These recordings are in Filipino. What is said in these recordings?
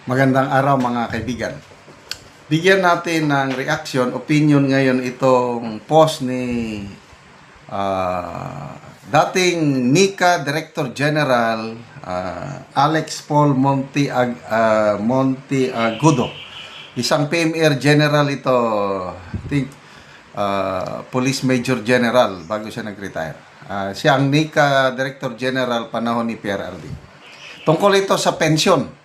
Magandang araw mga kaibigan. Bigyan natin ng reaction, opinion ngayon itong post ni dating NICA Director General Alex Paul Monteagudo. Isang PMR General ito, I think Police Major General bago siya nag-retire. Siya ang NICA Director General panahon ni PRRD. Tungkol ito sa pensyon.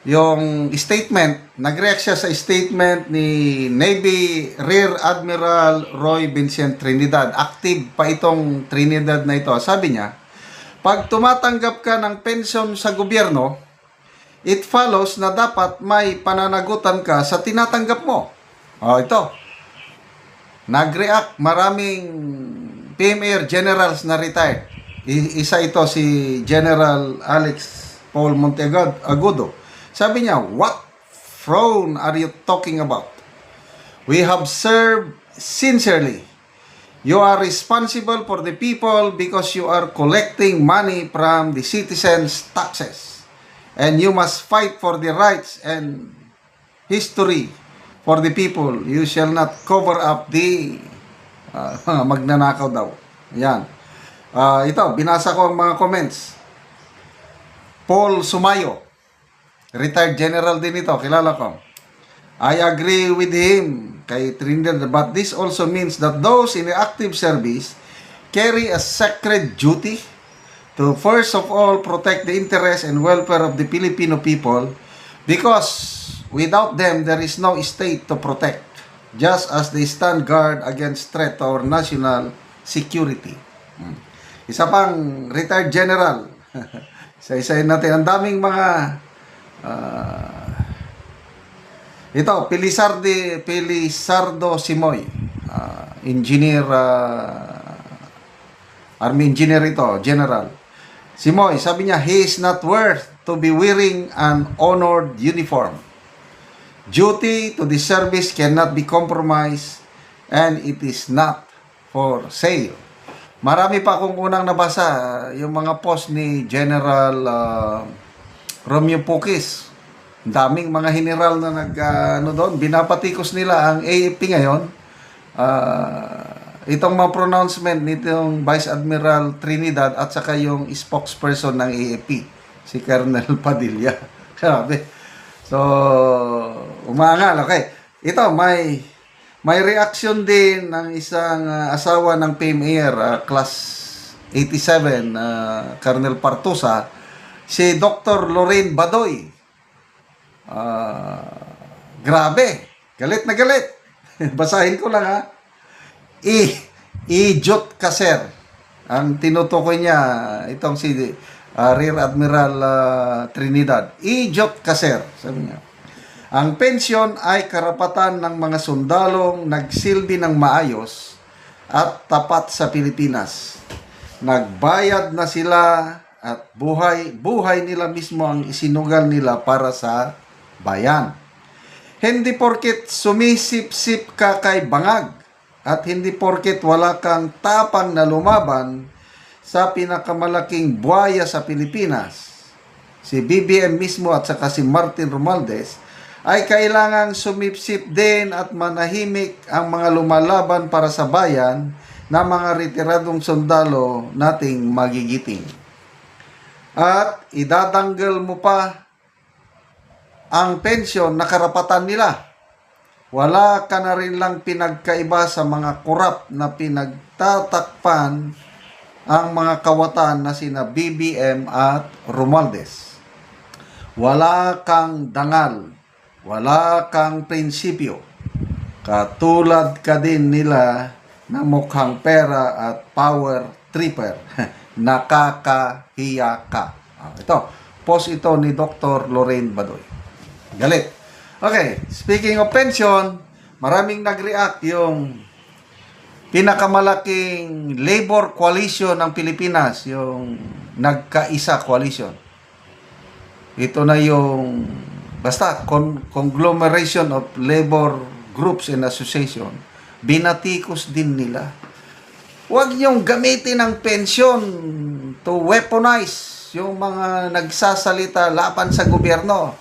Yung statement, nag-react siya sa statement ni Navy Rear Admiral Roy Vincent Trinidad. Active pa itong Trinidad na ito. Sabi niya, pag tumatanggap ka ng pensyon sa gobyerno, it follows na dapat may pananagutan ka sa tinatanggap mo. Ito. Nag-react maraming PMR generals na retired. Isa ito si General Alex Paul Monteagudo. Sabi niya, what throne are you talking about? We have served sincerely. You are responsible for the people because you are collecting money from the citizens' taxes. And you must fight for the rights and history for the people. You shall not cover up the magnanakaw daw. Yan. Ito, binasa ko ang mga comments. Paul Sumayo, retired general din ito, kilala ko. I agree with him kay Trinidad, but this also means that those in the active service carry a sacred duty to first of all protect the interest and welfare of the Filipino people, because without them there is no state to protect, just as they stand guard against threat to our national security. Isa pang retired general. Isa-isahin natin. Ang daming mga ito, Pilisardo Simoy, engineer, army engineer ito, general. Simoy, sabi niya, he is not worth to be wearing an honored uniform. Duty to the service cannot be compromised and it is not for sale. Marami pa akong unang nabasa, yung mga post ni General Romeo Pukis. Daming mga general na doon, binapatikos nila ang AFP ngayon. Itong mga pronouncement nitong Vice Admiral Trinidad at saka yung spokesperson ng AFP, si Colonel Padilla. Grabe. So, umangal. Okay. Ito, may reaction din ng isang asawa ng PMR, Class 87, Colonel Partusa, si Dr. Lorraine Badoy. Grabe. Galit na galit. Basahin ko lang ha. Ijot Kaser. Ang tinutukoy niya, itong si Rear Admiral Trinidad. Ijot Kaser. Sabi niya, ang pensyon ay karapatan ng mga sundalong nagsilbi ng maayos at tapat sa Pilipinas. Nagbayad na sila at buhay nila mismo ang isinugal nila para sa bayan. Hindi porket sumisip-sip ka kay bangag at hindi porket wala kang tapang na lumaban sa pinakamalaking buhaya sa Pilipinas, si BBM mismo at saka si Martin Romualdez, ay kailangang sumipsip din at manahimik ang mga lumalaban para sa bayan na mga retiradong sundalo nating magigiting. At idadanggal mo pa ang pensyon na karapatan nila. Wala ka na rin lang pinagkaiba sa mga korap na pinagtatakpan ang mga kawatan na sina BBM at Romualdez. Wala kang dangal, wala kang prinsipyo. Katulad ka din nila na mukhang pera at power tripper. Nakakahiya ka. Ito, post ito ni Dr. Lorraine Badoy. Galit. Okay, speaking of pension, maraming nag-react yung pinakamalaking labor coalition ng Pilipinas, yung Nagkaisa Coalition. Ito na yung basta conglomeration of labor groups and association. Binatikos din nila. Huwag niyong gamitin ang pensyon to weaponize yung mga nagsasalita laban sa gobyerno.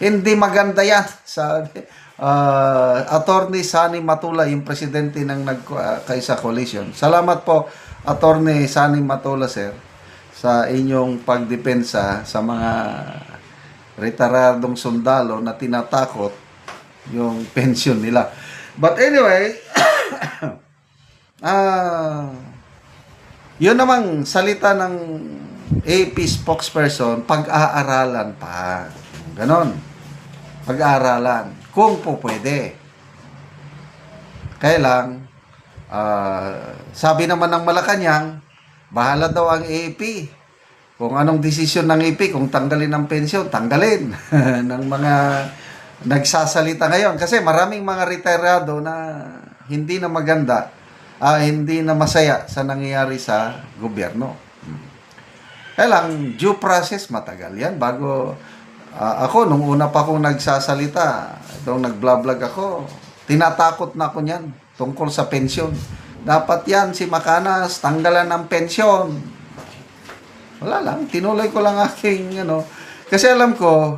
Hindi maganda yan. Sabi, Attorney Sani Matula, yung presidente ng Nagkaisa Coalition. Salamat po, Attorney Sani Matula, sir, sa inyong pagdepensa sa mga retiradong sundalo na tinatakot yung pension nila. But anyway, yun namang salita ng AP spokesperson, pag-aaralan pa. Ganon. Pag-aaralan. Kung po pwede. Kaya lang, sabi naman ng Malacanang, bahala daw ang AP. Kung anong desisyon ng AP, kung tanggalin ang pensyon, tanggalin ng mga nagsasalita ngayon. Kasi maraming mga retirado na hindi na maganda, hindi na masaya sa nangyayari sa gobyerno. Kaya lang, due process, matagal yan. Bago, ako, nung una pa akong nagsasalita, nung nag-vlog ako, tinatakot na ako niyan tungkol sa pensyon. Dapat yan, si Macanas, tanggalan ng pensyon. Wala lang, tinuloy ko lang aking, kasi alam ko,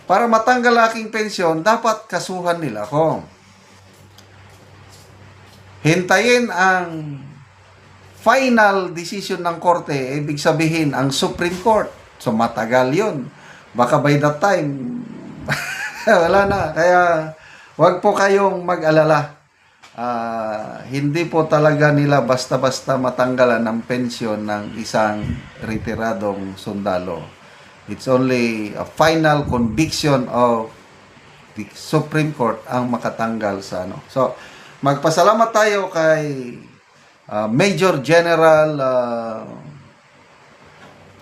para matanggal aking pensyon, dapat kasuhan nila ako. Hintayin ang final decision ng korte, ibig sabihin, ang Supreme Court. So, matagal yun. Baka by that time, wala na. Kaya, wag po kayong mag-alala. Hindi po talaga nila basta-basta matanggalan ng pensyon ng isang retiradong sundalo. It's only a final conviction of the Supreme Court ang makatanggal sa So, magpasalamat tayo kay Major General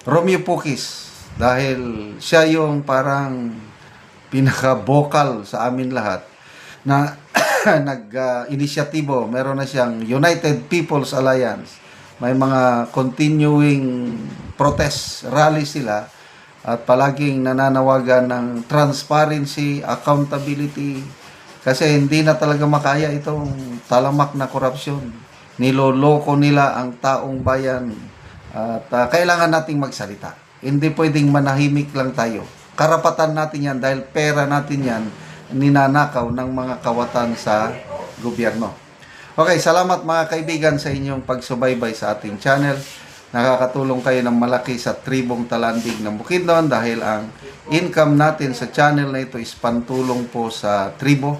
Romeo Pukis dahil siya yung parang pinaka-vocal sa amin lahat na nag-inisyatibo. Meron na siyang United People's Alliance. May mga continuing protest rally sila at palaging nananawagan ng transparency, accountability, kasi hindi na talaga makaya itong talamak na korupsyon. Niloloko nila ang taong bayan at kailangan nating magsalita. Hindi pwedeng manahimik lang tayo. Karapatan natin yan dahil pera natin yan ninanakaw ng mga kawatan sa gobyerno. Okay, salamat mga kaibigan sa inyong pagsubaybay sa ating channel. Nakakatulong kayo ng malaki sa tribong Talandig ng Bukidnon dahil ang income natin sa channel na ito is pantulong po sa tribo.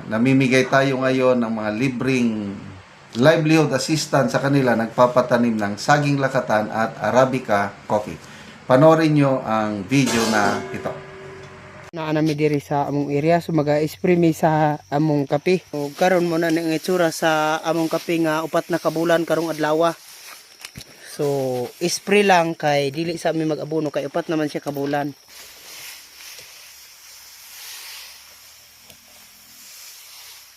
Namimigay tayo ngayon ng mga libreng livelihood assistance sa kanila, nagpapatanim ng saging lakatan at Arabica coffee. Panorin nyo ang video na ito. Naanami diri sa among area, so mag-spray mi sa among kape. O karon mo na ng itsura sa among kape nga upat na kabulan karong adlaw. So spray lang kay dili sa amin mag-abono kay upat naman siya kabulan.